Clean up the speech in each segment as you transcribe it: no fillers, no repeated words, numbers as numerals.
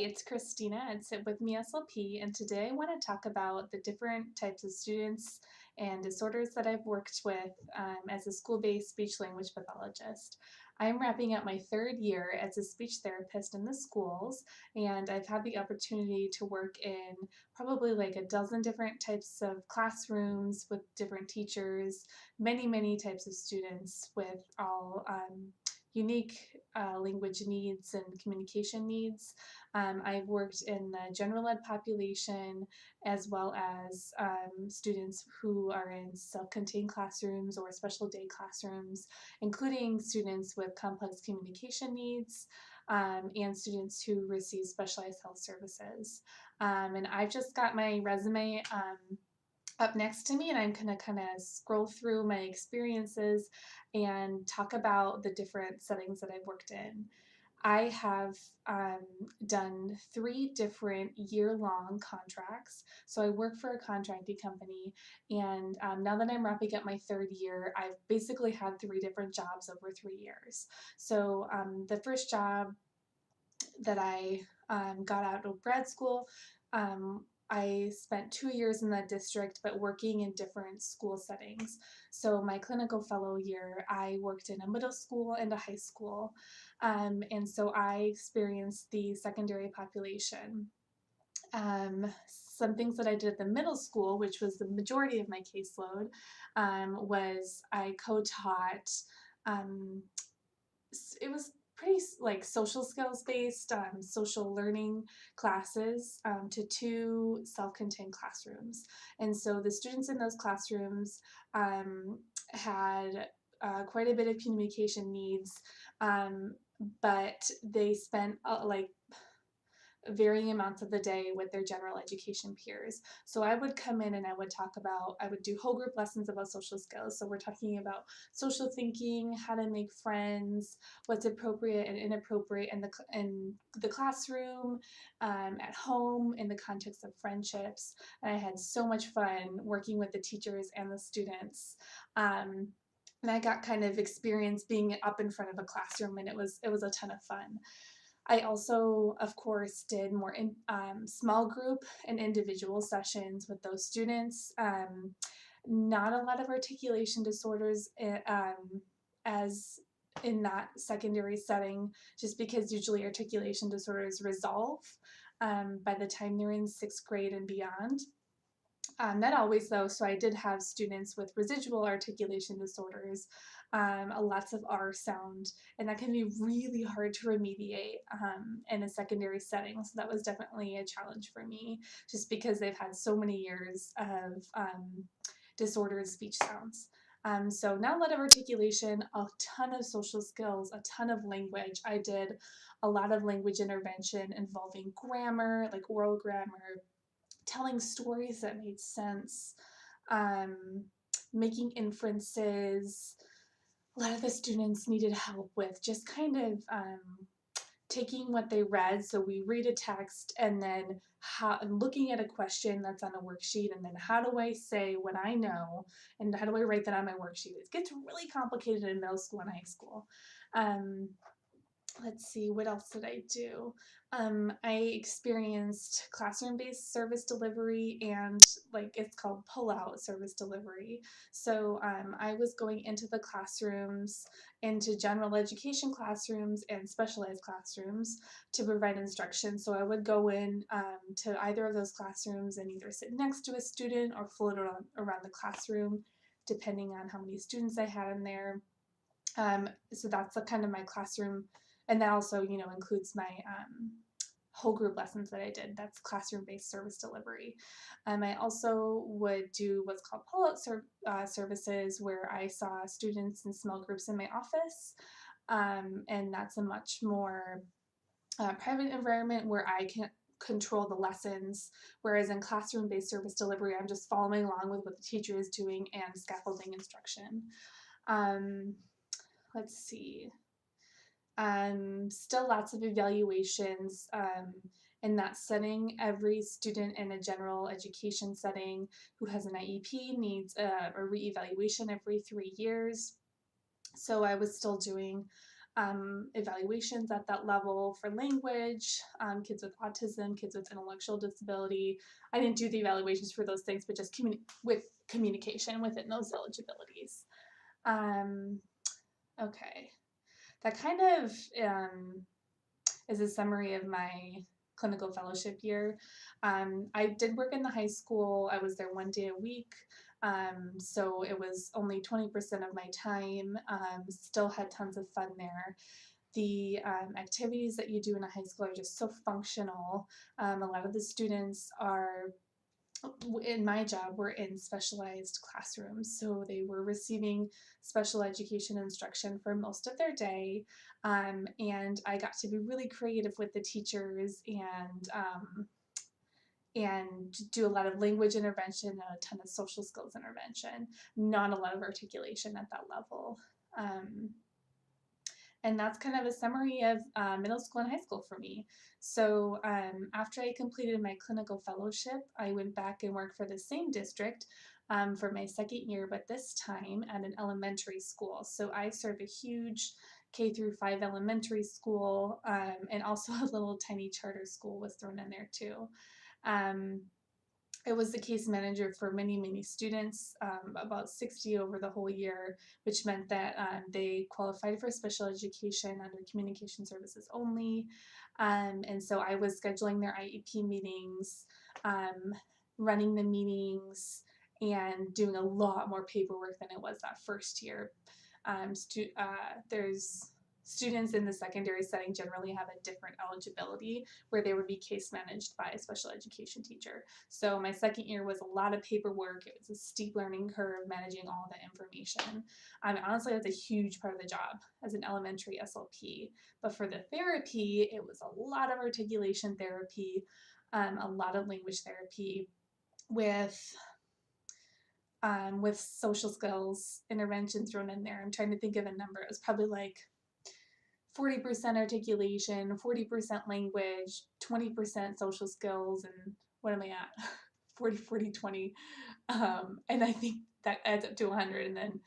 it's Christina at Sit With Me SLP, and today I want to talk about the different types of students and disorders that I've worked with as a school-based speech language pathologist. I'm wrapping up my third year as a speech therapist in the schools, and I've had the opportunity to work in probably like a dozen different types of classrooms with different teachers, many types of students with all unique language needs and communication needs. I've worked in the general ed population as well as students who are in self-contained classrooms or special day classrooms, including students with complex communication needs and students who receive specialized health services. And I've just got my resume up next to me, and I'm going to kind of scroll through my experiences and talk about the different settings that I've worked in. I have done 3 different year-long contracts. So I work for a contracting company, and now that I'm wrapping up my third year, I've basically had 3 different jobs over 3 years. So the first job that I got out of grad school, I spent 2 years in that district, but working in different school settings. So my clinical fellow year, I worked in a middle school and a high school. And so I experienced the secondary population. Some things that I did at the middle school, which was the majority of my caseload, was I co-taught. Um, it was pretty like social skills based social learning classes to 2 self-contained classrooms, and so the students in those classrooms had quite a bit of communication needs, but they spent like varying amounts of the day with their general education peers. So I would come in and I would do whole group lessons about social skills. So we're talking about social thinking, how to make friends, what's appropriate and inappropriate in the classroom, at home, in the context of friendships. And I had so much fun working with the teachers and the students. And I got kind of experience being up in front of a classroom, and it was a ton of fun. I also, of course, did more small group and individual sessions with those students. Not a lot of articulation disorders as in that secondary setting, just because usually articulation disorders resolve by the time they're in 6th grade and beyond. Not always though, so I did have students with residual articulation disorders, lots of R sound, and that can be really hard to remediate in a secondary setting. So that was definitely a challenge for me, just because they've had so many years of disordered speech sounds. So not a lot of articulation, a ton of social skills, a ton of language. I did a lot of language intervention involving grammar, like oral grammar, telling stories that made sense, making inferences. A lot of the students needed help with just kind of taking what they read. So we read a text and then looking at a question that's on a worksheet, and then how do I say what I know and how do I write that on my worksheet? It gets really complicated in middle school and high school. Let's see, what else did I do? I experienced classroom-based service delivery and like it's called pull-out service delivery. So I was going into the classrooms, into general education classrooms and specialized classrooms to provide instruction. So I would go in to either of those classrooms and either sit next to a student or float around the classroom, depending on how many students I had in there. So that's the kind of my classroom, and that also, includes my whole group lessons that I did. That's classroom-based service delivery. I also would do what's called pull-out services, where I saw students in small groups in my office, and that's a much more private environment where I can control the lessons, whereas in classroom-based service delivery, I'm just following along with what the teacher is doing and scaffolding instruction. Let's see. Still lots of evaluations in that setting. Every student in a general education setting who has an IEP needs a reevaluation every 3 years. So I was still doing evaluations at that level for language, kids with autism, kids with intellectual disability. I didn't do the evaluations for those things, but just with communication within those eligibilities. Um, okay, that kind of is a summary of my clinical fellowship year. I did work in the high school. I was there 1 day a week. So it was only 20% of my time. Still had tons of fun there. The activities that you do in a high school are just so functional. A lot of the students are, in my job, were in specialized classrooms, so they were receiving special education instruction for most of their day, and I got to be really creative with the teachers and do a lot of language intervention and a ton of social skills intervention, not a lot of articulation at that level. Um, and that's kind of a summary of middle school and high school for me. So after I completed my clinical fellowship, I went back and worked for the same district for my second year, but this time at an elementary school. So I served a huge K-5 elementary school, and also a little tiny charter school was thrown in there too. Um, I was the case manager for many, many students, about 60 over the whole year, which meant that they qualified for special education under communication services only. And so I was scheduling their IEP meetings, um, running the meetings, and doing a lot more paperwork than it was that first year. There's students in the secondary setting generally have a different eligibility where they would be case managed by a special education teacher. So my second year was a lot of paperwork. It was a steep learning curve managing all the information. Honestly, that's a huge part of the job as an elementary SLP. But for the therapy, it was a lot of articulation therapy, a lot of language therapy with social skills intervention thrown in there. I'm trying to think of a number. It was probably like 40% articulation, 40% language, 20% social skills, and what am I at? 40, 40, 20. And I think that adds up to 100 and then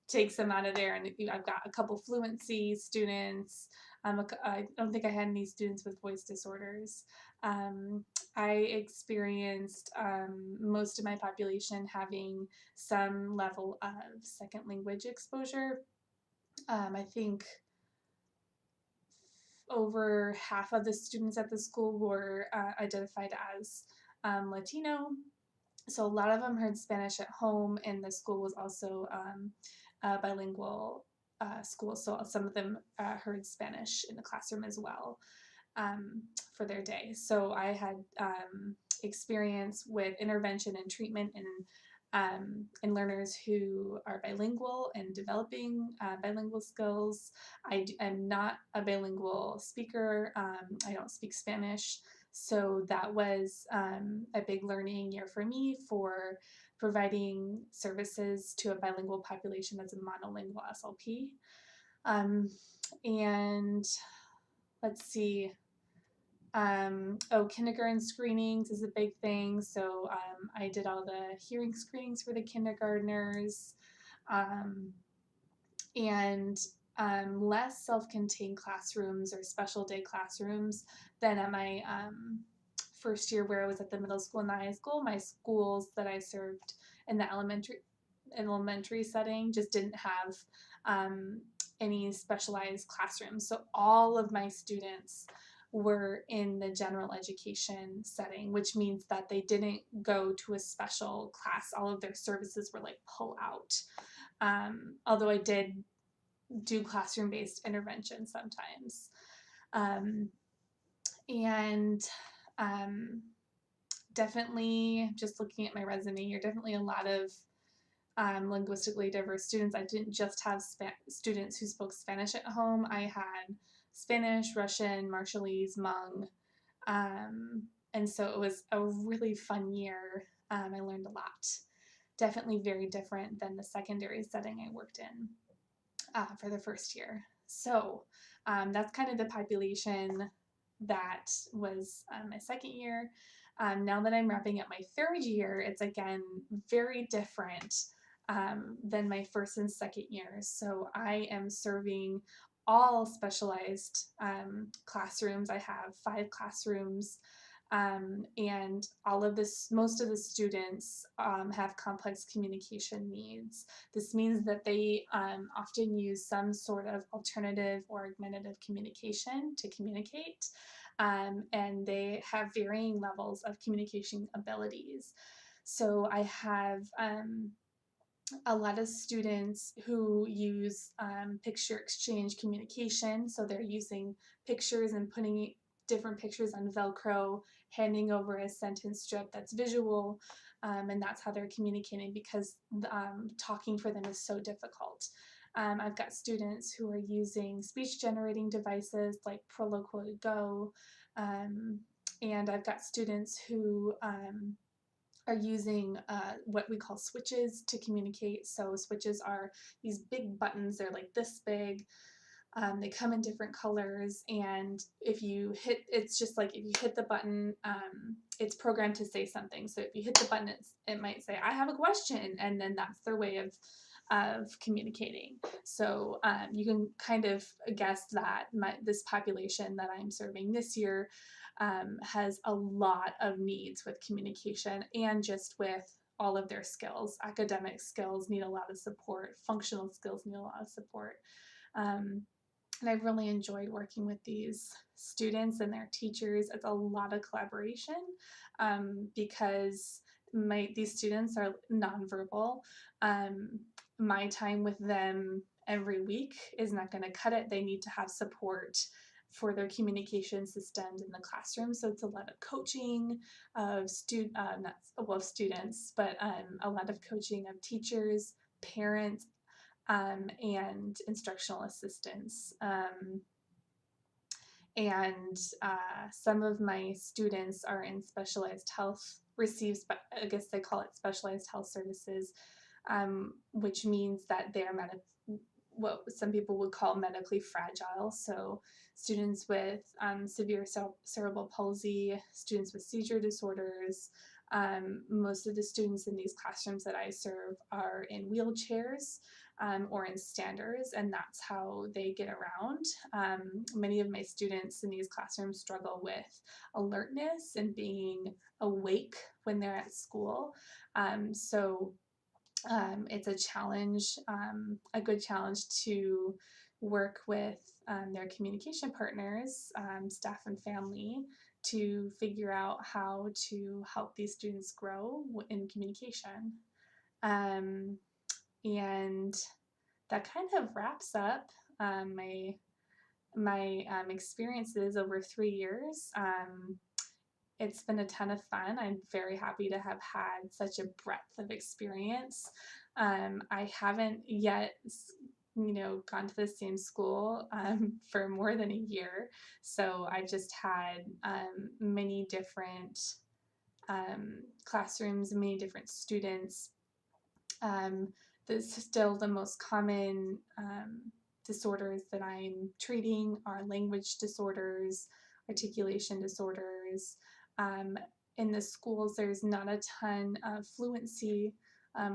takes them out of there. And I've got a couple fluency students. I don't think I had any students with voice disorders. Um, I experienced most of my population having some level of second language exposure. I think over half of the students at the school were identified as Latino. So a lot of them heard Spanish at home, and the school was also a bilingual school. So some of them heard Spanish in the classroom as well for their day. So I had experience with intervention and treatment in learners who are bilingual and developing bilingual skills. I'm not a bilingual speaker. I don't speak Spanish. So that was a big learning year for me for providing services to a bilingual population as a monolingual SLP. And let's see, kindergarten screenings is a big thing. So I did all the hearing screenings for the kindergartners, um, and less self-contained classrooms or special day classrooms than at my first year where I was at the middle school and the high school. My schools that I served in the elementary setting just didn't have any specialized classrooms. So all of my students were in the general education setting, which means that they didn't go to a special class. All of their services were like pull out. Although I did do classroom-based intervention sometimes. And definitely, just looking at my resume, you're definitely a lot of linguistically diverse students. I didn't just have students who spoke Spanish at home. I had Spanish, Russian, Marshallese, Hmong, and so it was a really fun year. I learned a lot. Definitely very different than the secondary setting I worked in for the first year. So that's kind of the population that was my second year. Now that I'm wrapping up my third year, it's again very different than my first and second years. So I am serving all specialized classrooms. I have 5 classrooms, and most of the students have complex communication needs. This means that they often use some sort of alternative or augmentative communication to communicate, and they have varying levels of communication abilities. So I have a lot of students who use picture exchange communication. So they're using pictures and putting different pictures on Velcro, handing over a sentence strip that's visual, and that's how they're communicating because talking for them is so difficult. I've got students who are using speech generating devices like Proloquo to Go, and I've got students who are using what we call switches to communicate. So switches are these big buttons. They're like this big. They come in different colors, and if you hit, it's just like if you hit the button, it's programmed to say something. So if you hit the button, it might say, "I have a question," and then that's their way of communicating. So you can kind of guess that this population that I'm serving this year has a lot of needs with communication and just with all of their skills. Academic skills need a lot of support, functional skills need a lot of support. And I've really enjoyed working with these students and their teachers. It's a lot of collaboration because these students are nonverbal. My time with them every week is not going to cut it. They need to have support for their communication systems in the classroom. So it's a lot of coaching of students, but a lot of coaching of teachers, parents, and instructional assistants. And some of my students are in specialized health, I guess they call it specialized health services, which means that they're what some people would call medically fragile. So students with severe cerebral palsy, students with seizure disorders. Most of the students in these classrooms that I serve are in wheelchairs or in standers, and that's how they get around. Many of my students in these classrooms struggle with alertness and being awake when they're at school. So it's a challenge, a good challenge to work with their communication partners, staff and family, to figure out how to help these students grow in communication. Um, and that kind of wraps up my experiences over 3 years. It's been a ton of fun. I'm very happy to have had such a breadth of experience. I haven't yet, gone to the same school for more than a year. So I just had many different classrooms, many different students. Still the most common disorders that I'm treating are language disorders, articulation disorders. In the schools, there's not a ton of fluency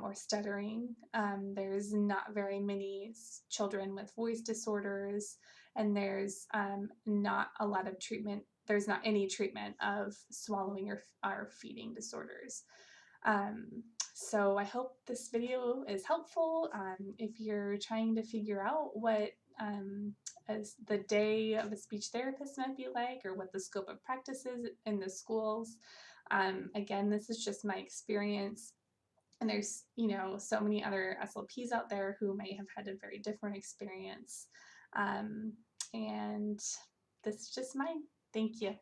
or stuttering. There's not very many children with voice disorders, and there's not a lot of treatment. There's not any treatment of swallowing or feeding disorders. So I hope this video is helpful if you're trying to figure out what as the day of a speech therapist might be like, or what the scope of practice is in the schools. Again, this is just my experience, and there's so many other SLPs out there who may have had a very different experience, and this is just mine. Thank you.